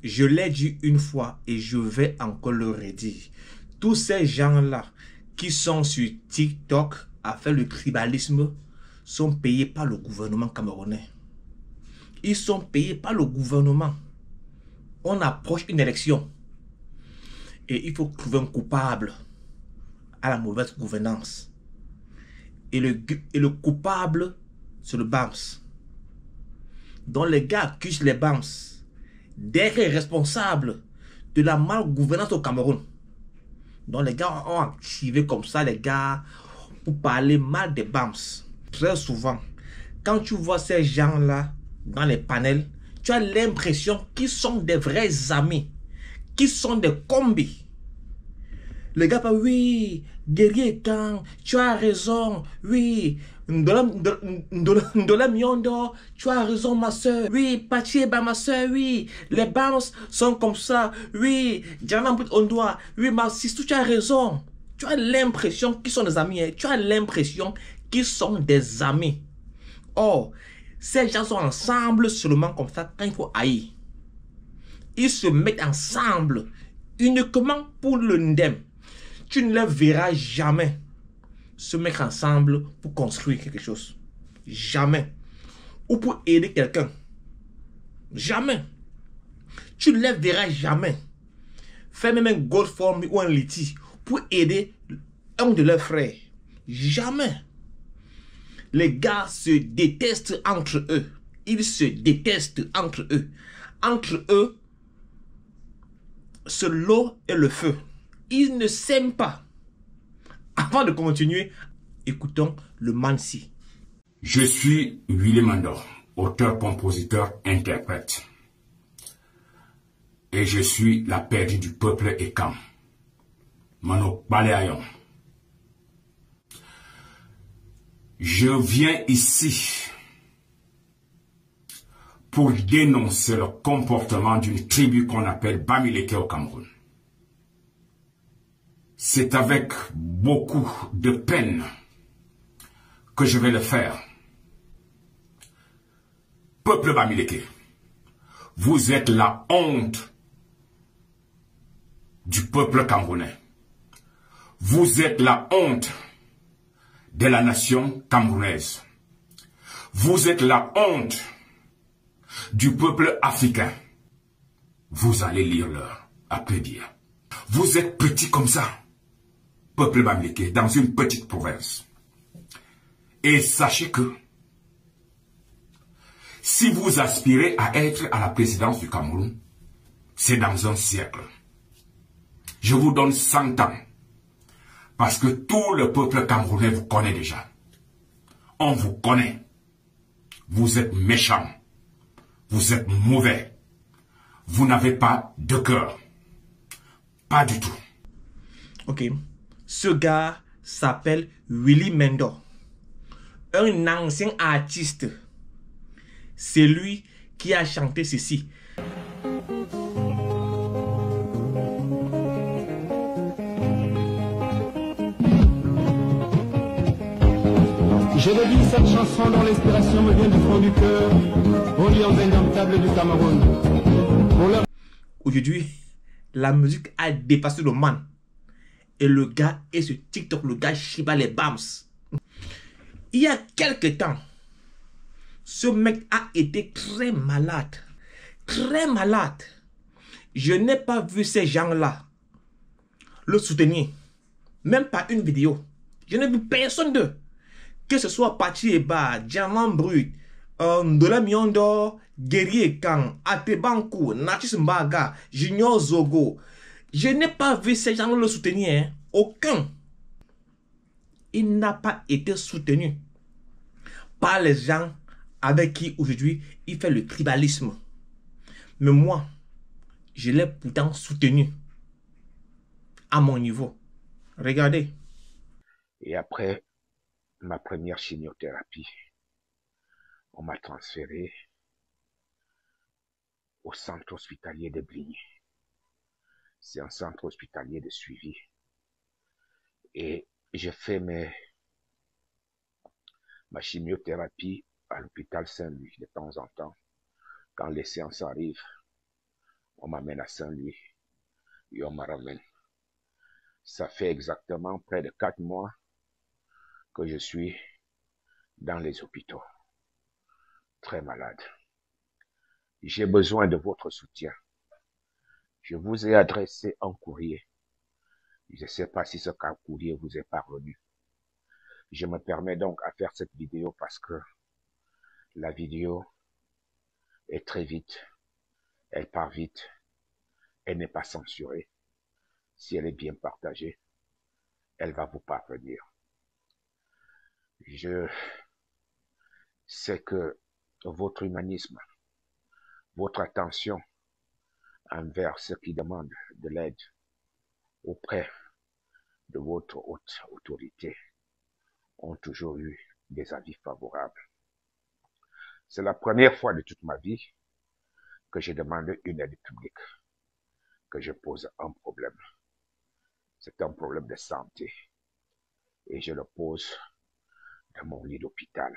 Je l'ai dit une fois et je vais encore le redire. Tous ces gens-là qui sont sur TikTok à faire le tribalisme sont payés par le gouvernement camerounais. Ils sont payés par le gouvernement. On approche une élection et il faut trouver un coupable à la mauvaise gouvernance. Et le coupable, c'est le BAMS. Donc les gars accusent les BAMS d'être responsables de la malgouvernance au Cameroun. Donc les gars ont activé comme ça les gars pour parler mal des BAMS. Très souvent, quand tu vois ces gens-là dans les panels, tu as l'impression qu'ils sont des vrais amis, qu'ils sont des combis. Le gars parle, oui, guerrier Kang, tu as raison, oui, Ndola Miondo, tu as raison ma soeur, oui, Pachieba ma soeur, oui, les BAMS sont comme ça, oui, Djanambut Ondoa, oui, ma sister, tu as raison. Tu as l'impression qu'ils sont des amis, hein? Tu as l'impression qu'ils sont des amis. Or, ces gens sont ensemble seulement comme ça quand il faut haïr. Ils se mettent ensemble uniquement pour le ndem. Tu ne les verras jamais se mettre ensemble pour construire quelque chose. Jamais. Ou pour aider quelqu'un. Jamais. Tu ne les verras jamais faire même un GoFundMe ou un Liti pour aider un de leurs frères. Jamais. Les gars se détestent entre eux. Ils se détestent entre eux. Entre eux, c'est l'eau et le feu. Ils ne s'aiment pas. Avant de continuer, écoutons le Mansi. Je suis Willy Mando, auteur, compositeur, interprète. Et je suis la perdue du peuple Ekam. Mano Baleayon. Je viens ici pour dénoncer le comportement d'une tribu qu'on appelle Bamileke au Cameroun. C'est avec beaucoup de peine que je vais le faire. Peuple Bamileke, vous êtes la honte du peuple camerounais. Vous êtes la honte de la nation camerounaise. Vous êtes la honte du peuple africain. Vous allez lire leur après dire. Vous êtes petit comme ça, peuple Bamileke, dans une petite province. Et sachez que si vous aspirez à être à la présidence du Cameroun, c'est dans un siècle. Je vous donne 100 ans. Parce que tout le peuple camerounais vous connaît déjà. On vous connaît. Vous êtes méchants. Vous êtes mauvais. Vous n'avez pas de cœur. Pas du tout. Ok. Ce gars s'appelle Willy Mendo. Un ancien artiste. C'est lui qui a chanté ceci. Je dédie cette chanson dont l'inspiration me vient du fond du cœur aux lions indomptables du Cameroun. Aujourd'hui, la musique a dépassé le man. Et le gars est sur TikTok, le gars Shiba les Bams. Il y a quelques temps, ce mec a été très malade. Très malade. Je n'ai pas vu ces gens-là le soutenir. Même pas une vidéo. Je n'ai vu personne d'eux. Que ce soit Pachieba, Diamant Brut, Ndola Miondo, Guerrier Kang, Atebankou, Natis Mbaga, Junior Zogo. Je n'ai pas vu ces gens le soutenir. Hein. Aucun. Il n'a pas été soutenu par les gens avec qui aujourd'hui il fait le tribalisme. Mais moi, je l'ai pourtant soutenu à mon niveau. Regardez. Et après ma première chimiothérapie, on m'a transféré au centre hospitalier de Bligny. C'est un centre hospitalier de suivi. Et je fais ma chimiothérapie à l'hôpital Saint-Louis de temps en temps. Quand les séances arrivent, On m'amène à Saint-Louis et on me ramène. Ça fait exactement près de 4 mois que je suis dans les hôpitaux, très malade. J'ai besoin de votre soutien. Je vous ai adressé un courrier. Je ne sais pas si ce courrier vous est parvenu. Je me permets donc à faire cette vidéo parce que la vidéo est très vite, elle part vite, elle n'est pas censurée. Si elle est bien partagée, elle va vous parvenir. Je sais que votre humanisme, votre attention envers ceux qui demandent de l'aide auprès de votre haute autorité ont toujours eu des avis favorables. C'est la première fois de toute ma vie que je demande une aide publique, que je pose un problème. C'est un problème de santé et je le pose dans mon lit d'hôpital.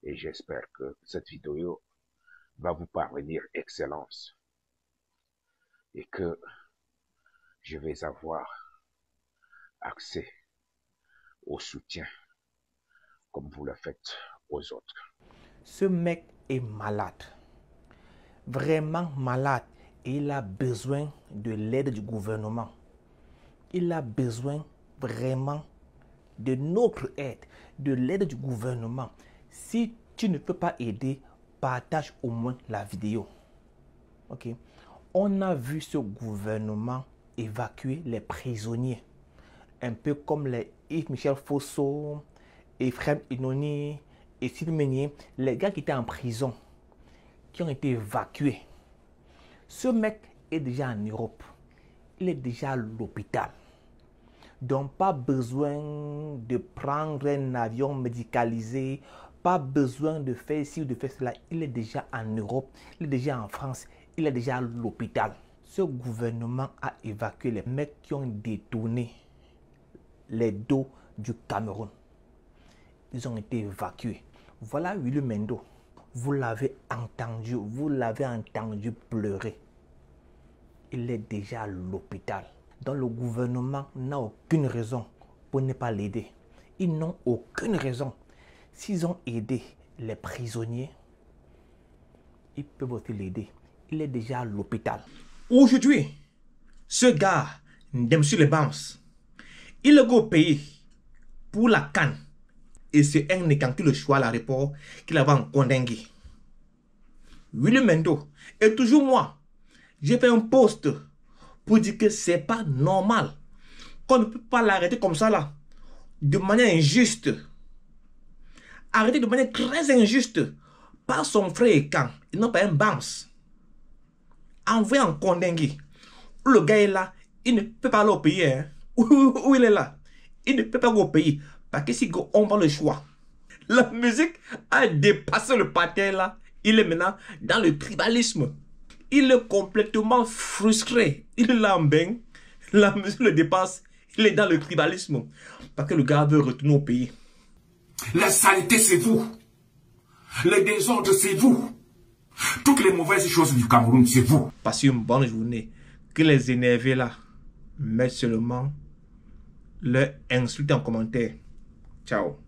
Et j'espère que cette vidéo va vous parvenir, Excellence, et que je vais avoir accès au soutien comme vous le faites aux autres. Ce mec est malade, vraiment malade, et il a besoin de l'aide du gouvernement. Il a besoin vraiment de notre aide, de l'aide du gouvernement. Si tu ne peux pas aider, partage au moins la vidéo. Ok? On a vu ce gouvernement évacuer les prisonniers, un peu comme les Yves-Michel Fosso, Ephraim Inoni et Sylvain Meunier, les gars qui étaient en prison, qui ont été évacués. Ce mec est déjà en Europe, il est déjà à l'hôpital. Donc pas besoin de prendre un avion médicalisé, pas besoin de faire ici ou de faire cela. Il est déjà en Europe, il est déjà en France, il est déjà à l'hôpital. Ce gouvernement a évacué les mecs qui ont détourné les dos du Cameroun. Ils ont été évacués. Voilà Willy Mendo. Vous l'avez entendu pleurer. Il est déjà à l'hôpital. Donc le gouvernement n'a aucune raison pour ne pas l'aider. Ils n'ont aucune raison. S'ils ont aidé les prisonniers, ils peuvent aussi l'aider. Il est déjà à l'hôpital. Aujourd'hui, ce gars, Ndemsu le Bams, il est au pays pour la CAN. Et c'est un Nékan qui le choix à l'aéroport qu'il avait en Kondengui. Willy Mendo. Et toujours moi, j'ai fait un post pour dire que c'est pas normal. Qu'on ne peut pas l'arrêter comme ça là. De manière injuste. Arrêter de manière très injuste. Par son frère Ekan. Et non pas un Bams. Envoyé en Kondengui. Le gars est là. Il ne peut pas aller au pays. Hein. Où il est là. Il ne peut pas aller au pays. Parce que si on prend le choix. La musique a dépassé le parterre là. Il est maintenant dans le tribalisme. Il est complètement frustré. Il est là en bain. La musique le dépasse. Il est dans le tribalisme. Parce que le gars veut retourner au pays. La saleté, c'est vous. Le désordre, c'est vous. Toutes les mauvaises choses du Cameroun, c'est vous. Passez une bonne journée. Que les énervés là mettent seulement leur insulte en commentaire. Ciao.